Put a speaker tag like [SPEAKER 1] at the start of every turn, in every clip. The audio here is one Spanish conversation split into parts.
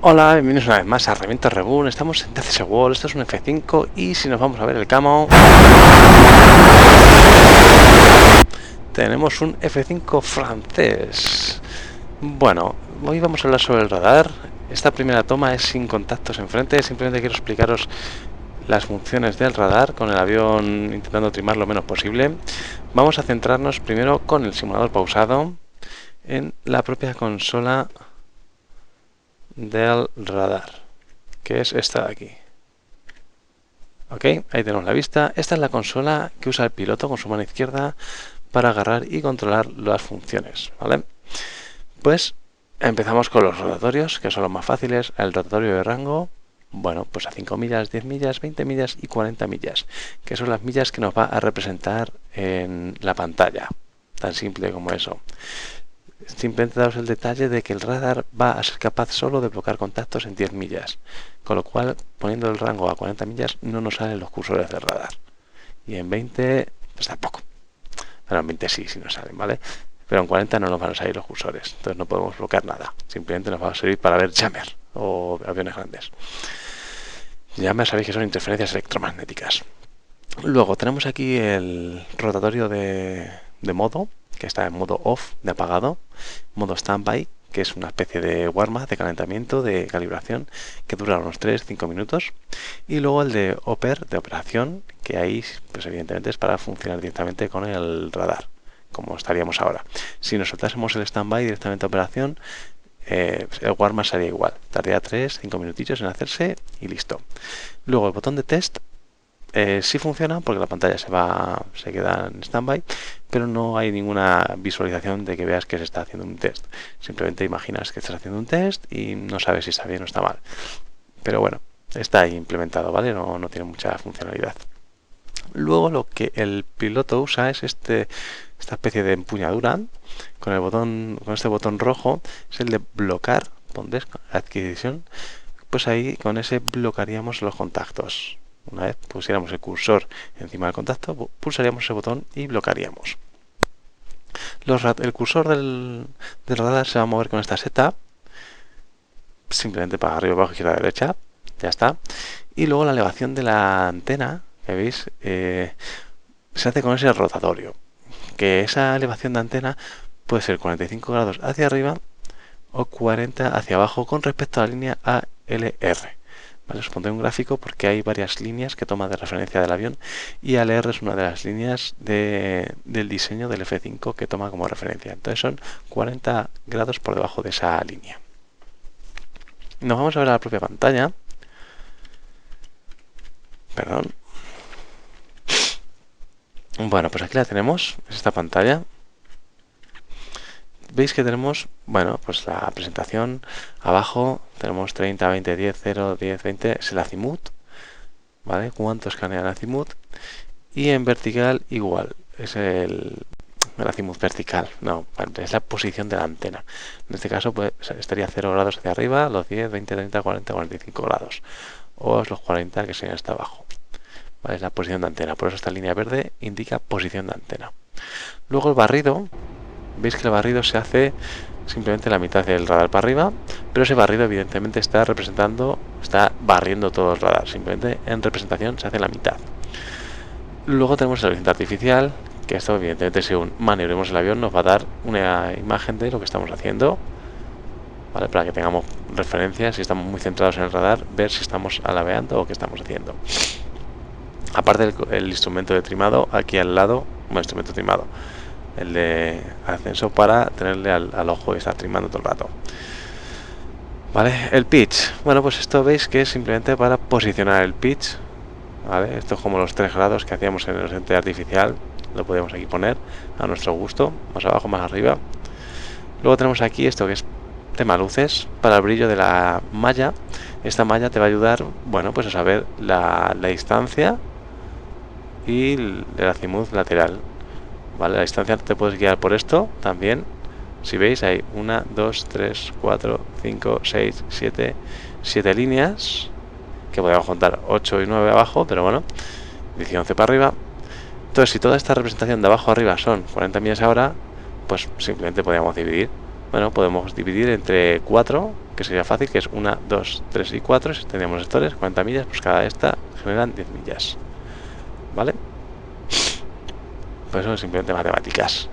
[SPEAKER 1] Hola, bienvenidos una vez más a Reviento Reboot. Estamos en DCS World, esto es un F5 y si nos vamos a ver el camo, tenemos un F5 francés. Bueno, hoy vamos a hablar sobre el radar. Esta primera toma es sin contactos enfrente, simplemente quiero explicaros las funciones del radar con el avión intentando trimar lo menos posible. Vamos a centrarnos primero con el simulador pausado en la propia consola del radar, que es esta de aquí. Ok, ahí tenemos la vista. Esta es la consola que usa el piloto con su mano izquierda para agarrar y controlar las funciones, ¿vale? Pues empezamos con los rotatorios, que son los más fáciles. El rotatorio de rango, bueno, pues a 5 millas, 10 millas, 20 millas y 40 millas, que son las millas que nos va a representar en la pantalla. Tan simple como eso. Simplemente daros el detalle de que el radar va a ser capaz solo de bloquear contactos en 10 millas, con lo cual poniendo el rango a 40 millas no nos salen los cursores del radar. Y en 20 pues tampoco. Bueno, en 20 sí nos salen, ¿vale? Pero en 40 no nos van a salir los cursores, entonces no podemos bloquear nada. Simplemente nos va a servir para ver jammer o aviones grandes. Jammer sabéis que son interferencias electromagnéticas. Luego tenemos aquí el rotatorio de modo, que está en modo off, de apagado, modo standby, que es una especie de warm-up, de calentamiento, de calibración, que dura unos 3-5 minutos, y luego el de oper, de operación, que ahí, pues evidentemente es para funcionar directamente con el radar, como estaríamos ahora. Si nos soltásemos el standby directamente a operación, el warm-up sería igual, tardaría 3-5 minutillos en hacerse y listo. Luego el botón de test sí funciona porque la pantalla se queda en standby, pero no hay ninguna visualización de que veas que se está haciendo un test. Simplemente imaginas que estás haciendo un test y no sabes si está bien o está mal. Pero bueno, está ahí implementado, ¿vale? No tiene mucha funcionalidad. Luego lo que el piloto usa es esta especie de empuñadura con este botón rojo, es el de bloquear, ¿dónde es? Adquisición. Pues ahí con ese bloquearíamos los contactos. Una vez pusiéramos el cursor encima del contacto, pulsaríamos ese botón y bloquearíamos. El cursor del radar se va a mover con esta seta, simplemente para arriba, abajo, izquierda, derecha, ya está. Y luego la elevación de la antena, que veis, se hace con ese rotatorio. Que esa elevación de antena puede ser 45 grados hacia arriba o 40 hacia abajo con respecto a la línea ALR. Vale, os pondré un gráfico porque hay varias líneas que toma de referencia del avión y ALR es una de las líneas del diseño del F5 que toma como referencia. Entonces son 40 grados por debajo de esa línea. Nos vamos a ver a la propia pantalla. Perdón. Bueno, pues aquí la tenemos, es esta pantalla. Veis que tenemos, bueno, pues la presentación. Abajo tenemos 30, 20, 10, 0, 10, 20, es el azimut, ¿vale? Cuánto escanea el azimut. Y en vertical igual, es el azimut vertical, no, es la posición de la antena. En este caso pues, estaría 0 grados hacia arriba, los 10, 20, 30, 40, 45 grados. O los 40 que serían hasta abajo. ¿Vale? Es la posición de antena, por eso esta línea verde indica posición de antena. Luego el barrido. Veis que el barrido se hace simplemente la mitad del radar para arriba, pero ese barrido evidentemente está barriendo todo el radar, simplemente en representación se hace la mitad. Luego tenemos el horizonte artificial, que esto evidentemente según maniobremos el avión nos va a dar una imagen de lo que estamos haciendo, ¿vale? Para que tengamos referencia, si estamos muy centrados en el radar, ver si estamos alabeando o qué estamos haciendo. Aparte el instrumento de trimado, aquí al lado, instrumento de trimado, el de ascenso para tenerle al ojo y estar trimando todo el rato. Vale, el pitch. Bueno, pues esto veis que es simplemente para posicionar el pitch. Vale, esto es como los 3 grados que hacíamos en el horizonte artificial. Lo podemos aquí poner a nuestro gusto, más abajo, más arriba. Luego tenemos aquí esto que es tema luces para el brillo de la malla. Esta malla te va a ayudar, bueno, pues a saber la distancia y el azimut lateral. Vale, la distancia te puedes guiar por esto también. Si veis, hay 1, 2, 3, 4, 5, 6, 7 líneas. Que podemos contar 8 y 9 abajo, pero bueno, 10 y 11 para arriba. Entonces, si toda esta representación de abajo a arriba son 40 millas a hora, pues simplemente podríamos dividir. bueno, podemos dividir entre 4, que sería fácil, que es 1, 2, 3 y 4. Si tenemos sectores, 40 millas, pues cada esta generan 10 millas. ¿Vale? Pues eso es simplemente matemáticas.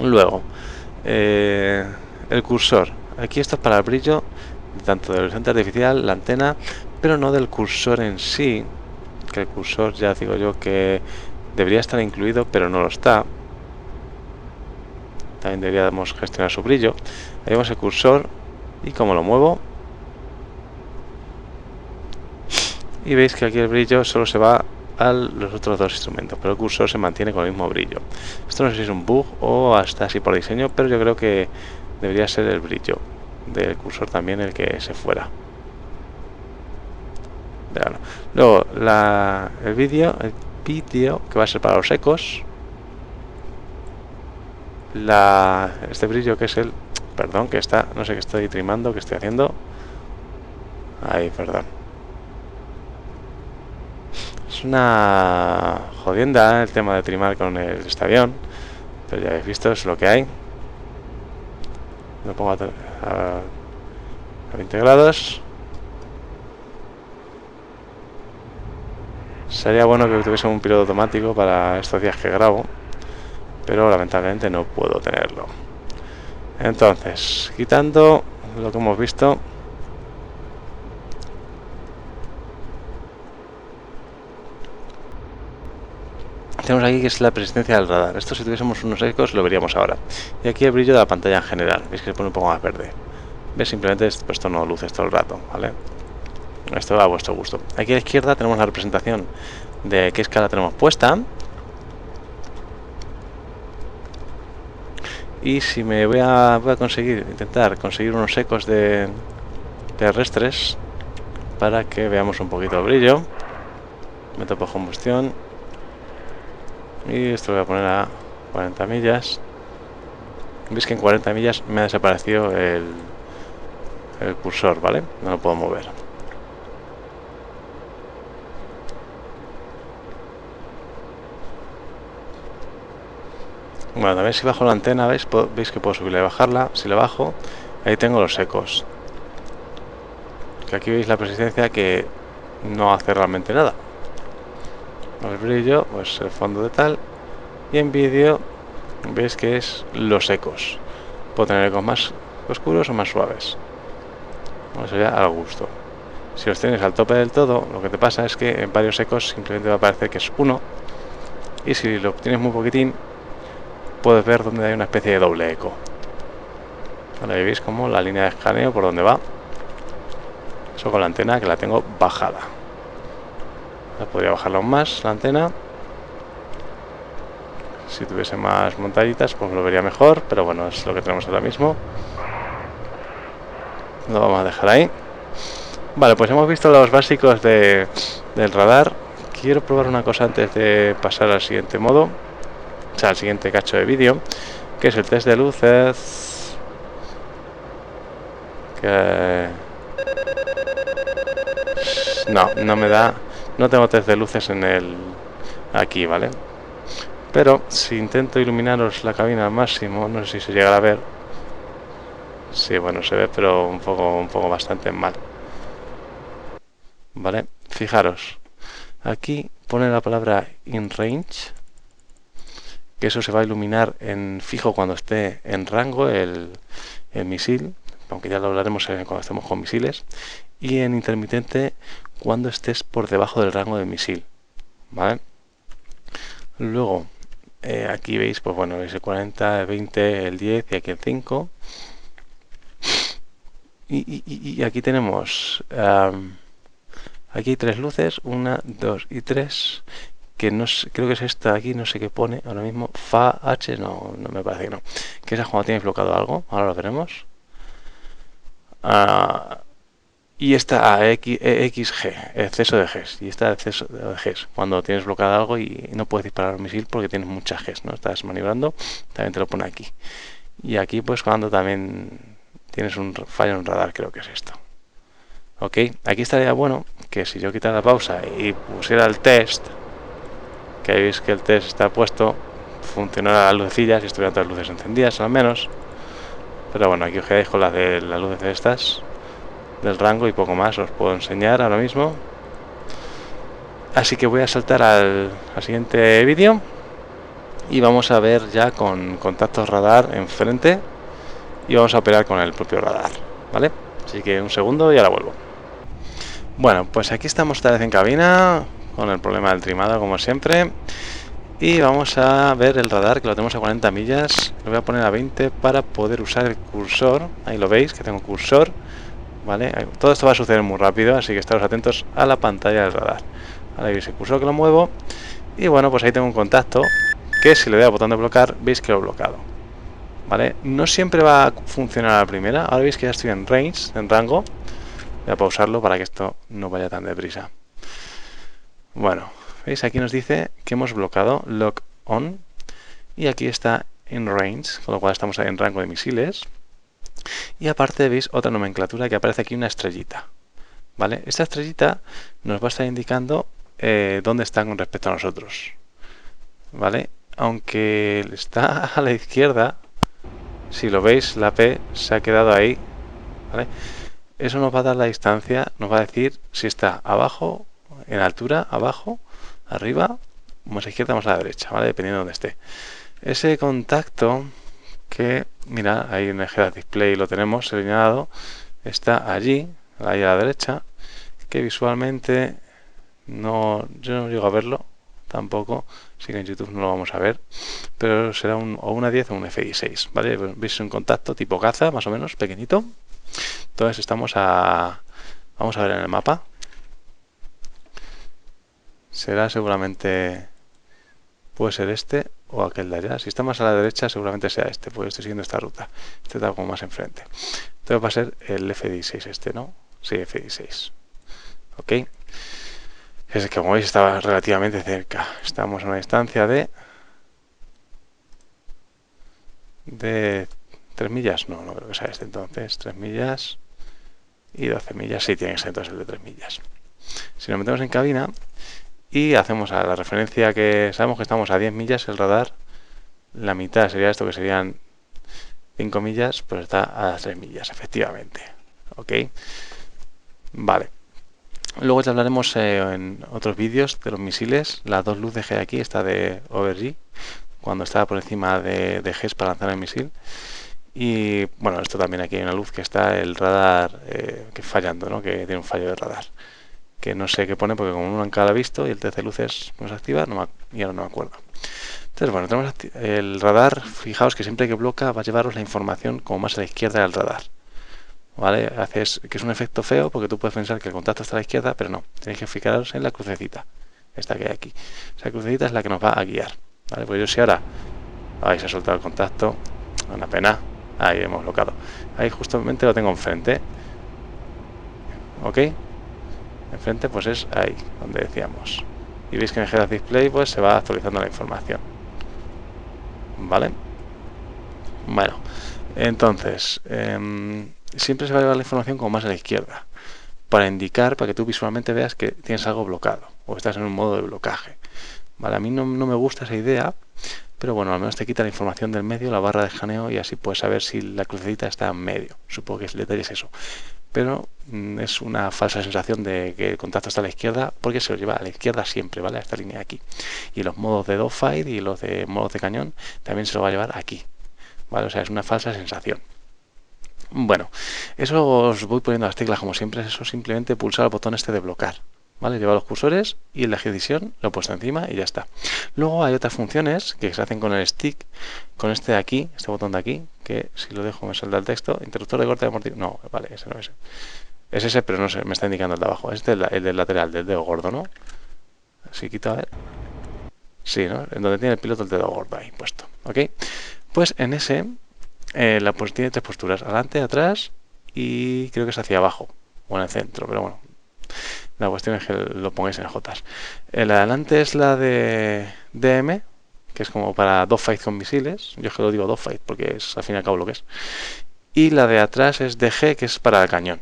[SPEAKER 1] Luego, el cursor. Aquí esto es para el brillo, tanto del horizonte artificial, la antena, pero no del cursor en sí, que el cursor ya digo yo que debería estar incluido, pero no lo está. También deberíamos gestionar su brillo. Ahí vemos el cursor y como lo muevo, y veis que aquí el brillo solo se va a los otros dos instrumentos, pero el cursor se mantiene con el mismo brillo. Esto no sé si es un bug o hasta así por diseño, pero yo creo que debería ser el brillo del cursor también el que se fuera. Veanlo. Luego el vídeo que va a ser para los ecos, este brillo que es el, perdón, que está, no sé qué estoy trimando, que estoy haciendo ahí, perdón. Es una jodienda el tema de trimar con este avión, pero ya habéis visto, es lo que hay. Lo pongo a 20 grados. Sería bueno que tuviese un piloto automático para estos días que grabo, pero lamentablemente no puedo tenerlo. Entonces, quitando lo que hemos visto, tenemos aquí que es la persistencia del radar. Esto si tuviésemos unos ecos lo veríamos ahora. Y aquí el brillo de la pantalla en general, veis que se pone un poco más verde. ¿Ves? Simplemente he puesto no luces todo el rato, ¿vale? Esto va a vuestro gusto. Aquí a la izquierda tenemos la representación de qué escala tenemos puesta. Y si me voy a intentar conseguir unos ecos de terrestres para que veamos un poquito el brillo. Meto por combustión. Y esto lo voy a poner a 40 millas. Veis que en 40 millas me ha desaparecido el cursor, ¿vale? No lo puedo mover. Bueno, también si bajo la antena, veis que puedo subirla y bajarla. Si la bajo, ahí tengo los ecos. Que aquí veis la persistencia que no hace realmente nada. El brillo, pues el fondo de tal. Y en vídeo, veis que es los ecos. Puedo tener ecos más oscuros o más suaves. Eso ya al gusto. Si los tienes al tope del todo, lo que te pasa es que en varios ecos simplemente va a parecer que es uno. Y si lo tienes muy poquitín, puedes ver donde hay una especie de doble eco. Ahora veis como la línea de escaneo por donde va. Eso con la antena que la tengo bajada. Podría bajarla aún más la antena. Si tuviese más montañitas pues lo vería mejor, pero bueno, es lo que tenemos ahora mismo. Lo vamos a dejar ahí. Vale, pues hemos visto los básicos del radar. Quiero probar una cosa antes de pasar al siguiente modo, o sea, al siguiente cacho de vídeo, que es el test de luces. No me da. No tengo test de luces en aquí, ¿vale? Pero si intento iluminaros la cabina al máximo, no sé si se llega a ver. Sí, bueno, se ve, pero un poco bastante mal. ¿Vale? Fijaros. Aquí pone la palabra in range, que eso se va a iluminar en fijo cuando esté en rango el misil, aunque ya lo hablaremos cuando estemos con misiles, y en intermitente cuando estés por debajo del rango del misil, ¿vale? Luego aquí veis, pues bueno, veis el 40, el 20, el 10 y aquí el 5. Y aquí tenemos aquí hay 3 luces, 1, 2 y 3, que no sé, creo que es esta de aquí, no sé qué pone ahora mismo, FH, no me parece que no, que esa es cuando tienes bloqueado algo, ahora lo veremos. Y esta XG, exceso de Gs, y esta exceso de Gs, cuando tienes bloqueado algo y no puedes disparar un misil porque tienes muchas Gs, ¿no? Estás maniobrando, también te lo pone aquí. Y aquí pues cuando también tienes un fallo en un radar, creo que es esto. Ok, aquí estaría bueno que si yo quitara la pausa y pusiera el test, que veis que el test está puesto, funcionara las lucecillas y estuvieran todas las luces encendidas al menos. Pero bueno, aquí os quedáis con las de las luces estas del rango y poco más os puedo enseñar ahora mismo. Así que voy a saltar al siguiente vídeo y vamos a ver ya con contactos radar enfrente y vamos a operar con el propio radar, ¿vale? Así que un segundo y ahora vuelvo. Bueno, pues aquí estamos otra vez en cabina con el problema del trimado como siempre y vamos a ver el radar, que lo tenemos a 40 millas. Lo voy a poner a 20 para poder usar el cursor. Ahí lo veis que tengo cursor, ¿vale? Todo esto va a suceder muy rápido, así que estaros atentos a la pantalla del radar. Ahora veis el cursor que lo muevo y bueno, pues ahí tengo un contacto que si le doy al botón de bloquear veis que lo he bloqueado, ¿vale? No siempre va a funcionar a la primera. Ahora veis que ya estoy en range, en rango. Voy a pausarlo para que esto no vaya tan deprisa. Bueno, veis aquí nos dice que hemos bloqueado lock on y aquí está en range, con lo cual estamos en rango de misiles. Y aparte veis otra nomenclatura que aparece aquí, una estrellita, ¿vale? Esta estrellita nos va a estar indicando dónde está con respecto a nosotros, ¿vale? Aunque está a la izquierda, si lo veis, la P se ha quedado ahí, ¿vale? Eso nos va a dar la distancia, nos va a decir si está abajo, en altura, abajo, arriba, más a la izquierda, más a la derecha, ¿vale? Dependiendo de dónde esté. Ese contacto que, mira, ahí en el head display lo tenemos señalado, está allí, ahí a la derecha, que visualmente no, yo no llego a verlo tampoco, así que en YouTube no lo vamos a ver, pero será o una 10 o un F16, ¿vale? Veis un contacto tipo caza, más o menos, pequeñito. Entonces estamos vamos a ver en el mapa. Será seguramente, puede ser este o aquel de allá. Si está más a la derecha seguramente sea este, pues estoy siguiendo esta ruta. Este está como más enfrente. Entonces va a ser el F16 este, ¿no? Sí, F16. Ok. Es que como veis estaba relativamente cerca. Estamos a una distancia de 3 millas. No, no creo que sea este entonces. 3 millas y 12 millas. Sí, tiene que ser entonces el de 3 millas. Si nos metemos en cabina y hacemos a la referencia que sabemos que estamos a 10 millas, el radar, la mitad sería esto, que serían 5 millas, pues está a 3 millas, efectivamente. Ok. Vale. Luego ya hablaremos en otros vídeos de los misiles. Las dos luces que hay aquí, esta de Overgy, cuando está por encima de GES para lanzar el misil. Y bueno, esto también aquí hay una luz que está el radar que fallando, ¿no? Que tiene un fallo de radar. Que no sé qué pone porque como uno nunca lo ha visto y el test de luces no se activa, y ahora no me acuerdo. Entonces bueno, tenemos el radar. Fijaos que siempre que bloquea va a llevaros la información como más a la izquierda del radar, ¿vale? Haces que es un efecto feo porque tú puedes pensar que el contacto está a la izquierda, pero no, tenéis que fijaros en la crucecita, esta que hay aquí. Esa crucecita es la que nos va a guiar, ¿vale? Pues yo si ahora, ahí se ha soltado el contacto, una pena, ahí hemos bloqueado, ahí justamente lo tengo enfrente, ok, enfrente pues es ahí donde decíamos, y veis que en el head display pues se va actualizando la información, ¿vale? Bueno, entonces siempre se va a llevar la información como más a la izquierda para indicar, para que tú visualmente veas que tienes algo bloqueado o estás en un modo de blocaje, ¿vale? A mí no me gusta esa idea, pero bueno, al menos te quita la información del medio, la barra de escaneo, y así puedes saber si la crucecita está en medio. Supongo que el detalle es eso, pero es una falsa sensación de que el contacto está a la izquierda porque se lo lleva a la izquierda siempre, ¿vale? A esta línea de aquí. Y los modos de dogfight y los de modos de cañón también se lo va a llevar aquí, ¿vale? O sea, es una falsa sensación. Bueno, eso os voy poniendo las teclas como siempre, eso simplemente pulsar el botón este de bloquear, ¿vale? Lleva los cursores y en la edición lo he puesto encima y ya está. Luego hay otras funciones que se hacen con el stick, con este de aquí, este botón de aquí, que si lo dejo me salta el texto, interruptor de corte de amortiguador, no, vale, ese no es. Es ese, pero no sé, me está indicando el de abajo, este es el del lateral, del dedo gordo, ¿no? Si quito, a ver. Sí, ¿no? En donde tiene el piloto el dedo gordo ahí puesto, ¿ok? Pues en ese tiene tres posturas, adelante, atrás y creo que es hacia abajo o en el centro, pero bueno, la cuestión es que lo pongáis en J. La de adelante es la de DM, que es como para dogfight con misiles. Yo es que lo digo dogfight porque es al fin y al cabo lo que es. Y la de atrás es DG, que es para el cañón,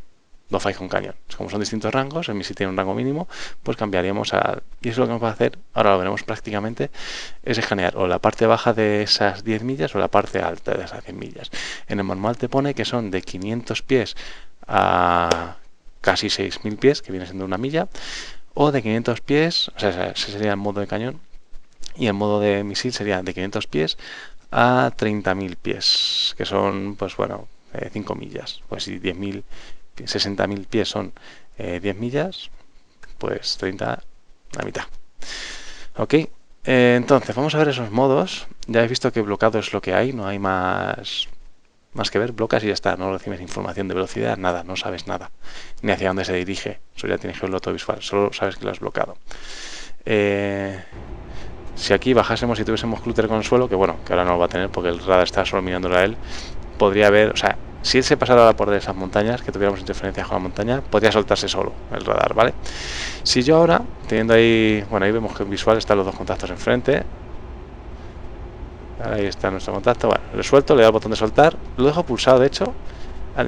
[SPEAKER 1] Dogfight con cañón. Como son distintos rangos, el misil tiene un rango mínimo, pues cambiaríamos a... Y eso lo que nos va a hacer, ahora lo veremos prácticamente, es escanear o la parte baja de esas 10 millas o la parte alta de esas 10 millas. En el manual te pone que son de 500 pies a casi 6000 pies, que viene siendo una milla, o de 500 pies, o sea, ese sería el modo de cañón, y el modo de misil sería de 500 pies a 30.000 pies, que son, pues bueno, 5 millas. Pues si 10.000, 60.000 pies son 10 millas, pues 30, la mitad. Ok, entonces vamos a ver esos modos. Ya habéis visto que bloqueado es lo que hay, no hay más que ver, blocas y ya está, no recibes información de velocidad, nada, no sabes nada, ni hacia dónde se dirige, eso ya tienes que verlo todo visual, solo sabes que lo has bloqueado. Si aquí bajásemos y tuviésemos clúter con el suelo, que bueno, que ahora no lo va a tener porque el radar está solo mirándolo a él, podría haber, o sea, si él se pasara por esas montañas, que tuviéramos interferencias con la montaña, podría soltarse solo el radar, ¿vale? Si yo ahora, teniendo ahí, bueno, ahí vemos que en visual están los dos contactos enfrente, ahí está nuestro contacto, bueno, lo suelto, le doy al botón de soltar, lo dejo pulsado, de hecho,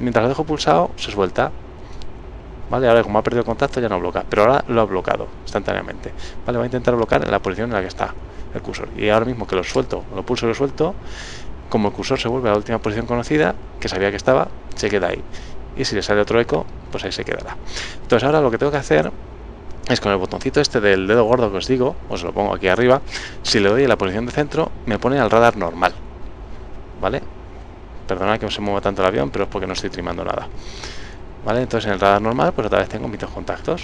[SPEAKER 1] mientras lo dejo pulsado, se suelta, ¿vale? Ahora como ha perdido el contacto ya no bloquea, pero ahora lo ha bloqueado instantáneamente, ¿vale? Va a intentar bloquear en la posición en la que está el cursor, y ahora mismo que lo suelto, lo pulso y lo suelto, como el cursor se vuelve a la última posición conocida, que sabía que estaba, se queda ahí, y si le sale otro eco, pues ahí se quedará. Entonces ahora lo que tengo que hacer es con el botoncito este del dedo gordo que os digo, os lo pongo aquí arriba, si le doy en la posición de centro, me pone al radar normal, ¿vale? Perdonad que no se mueva tanto el avión, pero es porque no estoy trimando nada, ¿vale? Entonces en el radar normal, pues otra vez tengo mis dos contactos.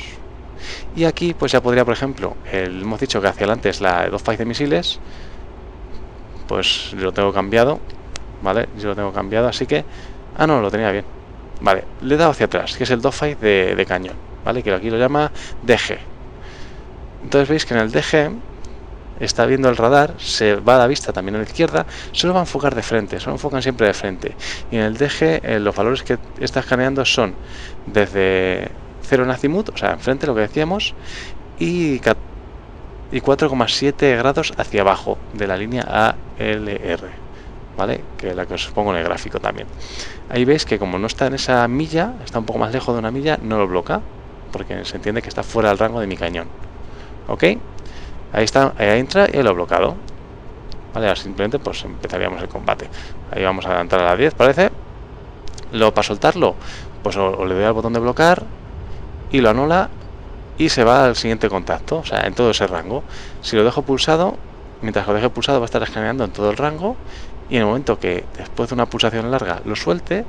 [SPEAKER 1] Y aquí, pues ya podría, por ejemplo, hemos dicho que hacia adelante es la Dogfight de misiles, pues lo tengo cambiado, ¿vale? Yo lo tengo cambiado, así que... Ah, no, lo tenía bien. Vale, le he dado hacia atrás, que es el Dogfight de cañón, ¿vale? Que aquí lo llama DG. Entonces veis que en el DG está viendo el radar, se va a la vista también a la izquierda, solo va a enfocar de frente, solo enfocan siempre de frente. Y en el DG los valores que está escaneando son desde 0 en azimut, o sea, enfrente lo que decíamos, y 4,7 grados hacia abajo de la línea ALR, ¿vale? Que es la que os pongo en el gráfico también. Ahí veis que como no está en esa milla, está un poco más lejos de una milla, no lo bloquea, porque se entiende que está fuera del rango de mi cañón. ¿Ok? Ahí está, ahí entra y lo ha bloqueado. Vale, ahora simplemente pues empezaríamos el combate. Ahí vamos a entrar a la 10, parece. Luego para soltarlo, pues o le doy al botón de bloquear y lo anula y se va al siguiente contacto, o sea, en todo ese rango. Si lo dejo pulsado, mientras lo deje pulsado va a estar escaneando en todo el rango y en el momento que después de una pulsación larga lo suelte,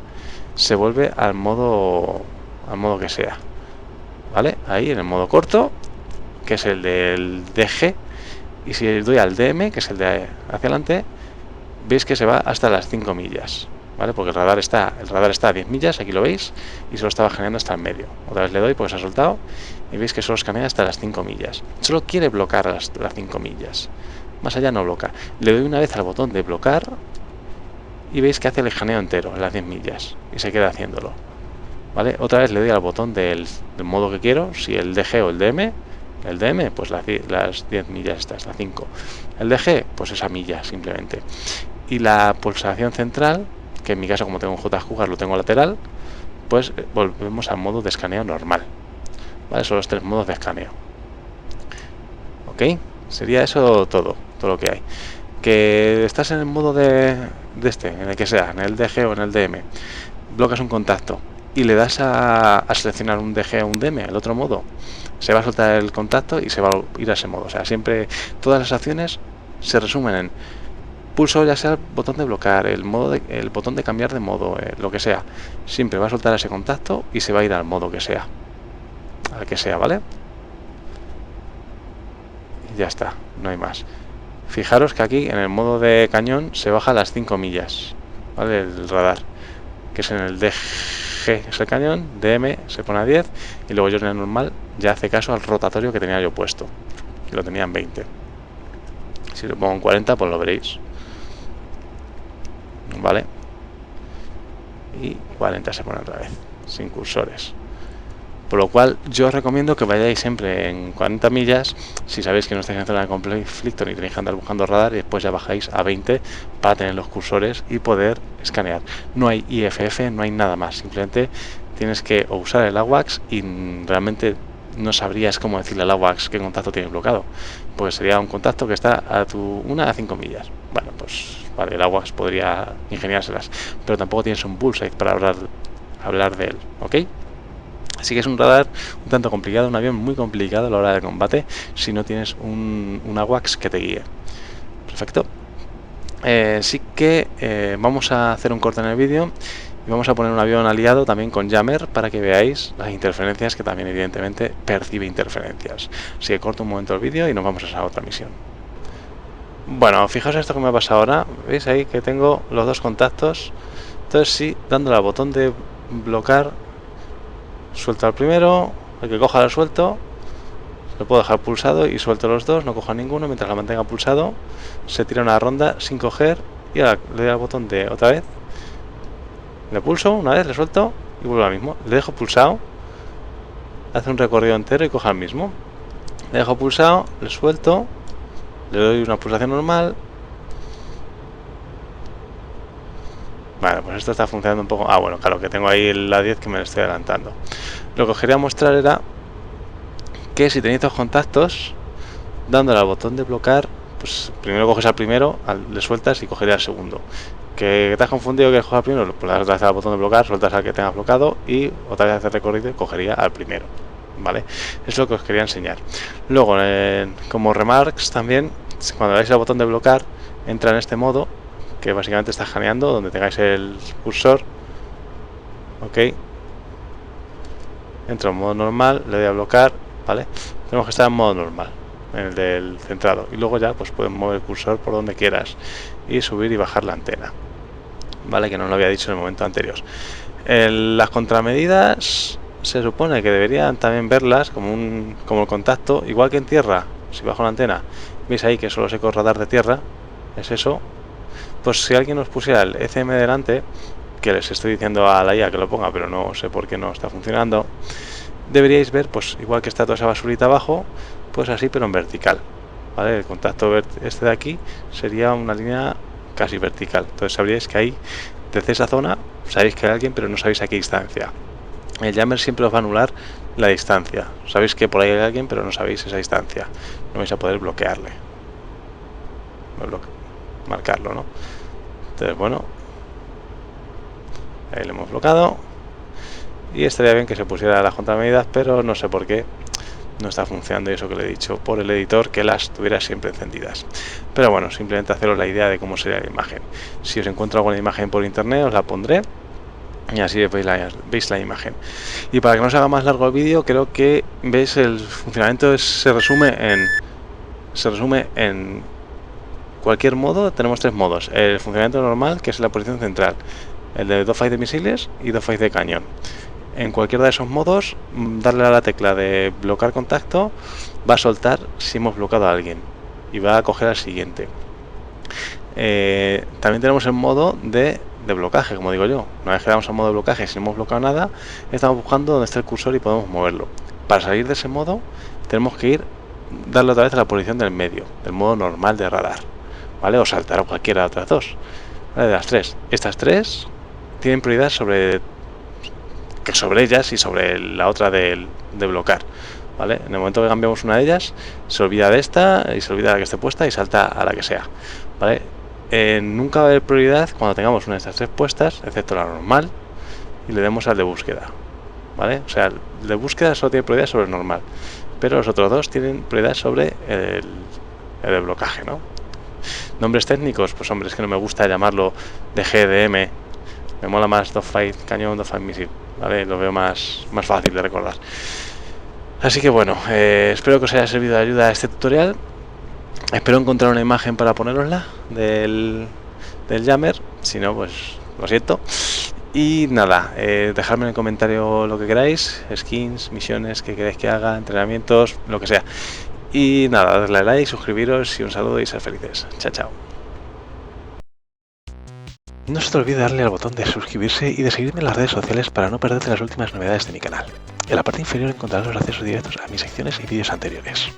[SPEAKER 1] se vuelve al modo que sea. ¿Vale? Ahí en el modo corto, que es el del DG, y si doy al DM, que es el de hacia adelante, veis que se va hasta las 5 millas, ¿vale? Porque el radar está a 10 millas, aquí lo veis, y solo estaba escaneando hasta el medio. Otra vez le doy porque se ha soltado, y veis que solo escanea hasta las 5 millas. Solo quiere bloquear las 5 millas. Más allá no bloquea. Le doy una vez al botón de bloquear, y veis que hace el escaneo entero, en las 10 millas, y se queda haciéndolo. ¿Vale? Otra vez le doy al botón del modo que quiero, si el DG o el DM. El DM, pues las 10 millas estas, las 5. El DG, pues esa milla simplemente. Y la pulsación central, que en mi caso como tengo un JQuar lo tengo lateral, pues volvemos al modo de escaneo normal. ¿Vale? Son los 3 modos de escaneo. ¿Ok? Sería eso todo lo que hay. Que estás en el modo de en el que sea, en el DG o en el DM, bloqueas un contacto y le das a seleccionar un DG o un DM, el otro modo, se va a soltar el contacto y se va a ir a ese modo. O sea, siempre todas las acciones se resumen en pulso ya sea el botón de bloquear, el botón de cambiar de modo, lo que sea. Siempre va a soltar ese contacto y se va a ir al modo que sea. Al que sea, ¿vale? Y ya está, no hay más. Fijaros que aquí en el modo de cañón se baja a las 5 millas, ¿vale? El radar, que es en el DG, es el cañón, DM se pone a 10 y luego yo en el normal ya hace caso al rotatorio que tenía yo puesto, que lo tenía en 20. Si lo pongo en 40 pues lo veréis, ¿vale? Y 40 se pone otra vez, sin cursores. Por lo cual yo os recomiendo que vayáis siempre en 40 millas si sabéis que no estáis en zona de conflicto ni tenéis que andar buscando radar, y después ya bajáis a 20 para tener los cursores y poder escanear. No hay IFF, no hay nada más, simplemente tienes que o usar el AWACS y realmente no sabrías cómo decirle al AWACS qué contacto tienes bloqueado, pues sería un contacto que está a 5 millas. Bueno, pues vale, el AWACS podría ingeniárselas, pero tampoco tienes un bullseye para hablar de él, ¿ok? Así que es un radar un tanto complicado, un avión muy complicado a la hora de combate si no tienes un AWACS que te guíe. Perfecto. Sí que vamos a hacer un corte en el vídeo y vamos a poner un avión aliado también con Jammer para que veáis las interferencias, que también evidentemente percibe interferencias. Así que corto un momento el vídeo y nos vamos a esa otra misión. Bueno, fijaos esto que me pasa ahora. ¿Veis ahí que tengo los dos contactos? Entonces sí, dándole al botón de bloquear, suelto al primero, el que coja lo suelto, lo puedo dejar pulsado y suelto los dos, no cojo ninguno. Mientras la mantenga pulsado, se tira una ronda sin coger y ahora le doy al botón de otra vez, le pulso una vez, le suelto y vuelvo al mismo. Le dejo pulsado, hace un recorrido entero y coja el mismo. Le dejo pulsado, le suelto, le doy una pulsación normal. Vale, pues esto está funcionando un poco. Ah, bueno, claro, que tengo ahí la 10 que me lo estoy adelantando. Lo que os quería mostrar era que si tenéis dos contactos, dándole al botón de bloquear, pues primero coges al primero, le sueltas y cogería al segundo. Que te has confundido que coges al primero, pues le das al botón de bloquear, sueltas al que tengas bloqueado y otra vez hacer recorrido y cogería al primero. ¿Vale? Es lo que os quería enseñar. Luego, como remarks también, cuando dais al botón de bloquear, entra en este modo que básicamente está escaneando donde tengáis el cursor. Ok, entro en modo normal, le doy a bloquear, ¿vale? Tenemos que estar en modo normal, en el del centrado, y luego ya pues puedes mover el cursor por donde quieras y subir y bajar la antena, ¿vale? Que no lo había dicho en el momento anterior. Las contramedidas se supone que deberían también verlas como el contacto, igual que en tierra. Si bajo la antena, veis ahí que solo se con radar de tierra, es eso. Pues si alguien os pusiera el ECM delante, que les estoy diciendo a la IA que lo ponga, pero no sé por qué no está funcionando, deberíais ver, pues igual que está toda esa basurita abajo, pues así pero en vertical, ¿vale? El contacto este de aquí sería una línea casi vertical. Entonces sabríais que ahí, desde esa zona, sabéis que hay alguien, pero no sabéis a qué distancia. El jammer siempre os va a anular la distancia. Sabéis que por ahí hay alguien, pero no sabéis esa distancia. No vais a poder bloquearle. Marcarlo, ¿no? Entonces, bueno, ahí lo hemos bloqueado. Y estaría bien que se pusiera las contramedidas, pero no sé por qué no está funcionando, y eso que le he dicho por el editor, que las tuviera siempre encendidas. Pero bueno, simplemente haceros la idea de cómo sería la imagen. Si os encuentro alguna imagen por internet, os la pondré y así veis la imagen. Y para que no se haga más largo el vídeo, creo que veis el funcionamiento se resume en cualquier modo. Tenemos tres modos: el funcionamiento normal, que es la posición central, el de dogfight de misiles y dogfight de cañón. En cualquiera de esos modos, darle a la tecla de bloquear contacto va a soltar si hemos bloqueado a alguien y va a coger al siguiente. También tenemos el modo de blocaje, como digo yo. Una vez que damos al modo de blocaje, si no hemos bloqueado nada, estamos buscando donde está el cursor y podemos moverlo. Para salir de ese modo, tenemos que darle otra vez a la posición del medio, del modo normal de radar, ¿vale? O saltar a cualquiera de otras dos, ¿vale? De las tres. Estas tres tienen prioridad sobre ellas y sobre la otra de bloquear, ¿vale? En el momento que cambiamos una de ellas, se olvida de esta y se olvida de la que esté puesta y salta a la que sea, ¿vale? Nunca va a haber prioridad cuando tengamos una de estas tres puestas, excepto la normal, y le demos al de búsqueda, ¿vale? O sea, el de búsqueda solo tiene prioridad sobre el normal, pero los otros dos tienen prioridad sobre el de blocaje, ¿no? Nombres técnicos, pues hombre, es que no me gusta llamarlo de GDM. Me mola más dogfight cañón, dogfight misil, ¿vale? Lo veo más fácil de recordar. Así que bueno, espero que os haya servido de ayuda este tutorial. Espero encontrar una imagen para ponerosla del jammer. Si no, pues lo siento. Y nada, dejadme en el comentario lo que queráis: skins, misiones que queráis que haga, entrenamientos, lo que sea. Y nada, dadle a like, suscribiros y un saludo y ser felices. Chao, chao. No se te olvide darle al botón de suscribirse y de seguirme en las redes sociales para no perderte las últimas novedades de mi canal. En la parte inferior encontrarás los accesos directos a mis secciones y vídeos anteriores.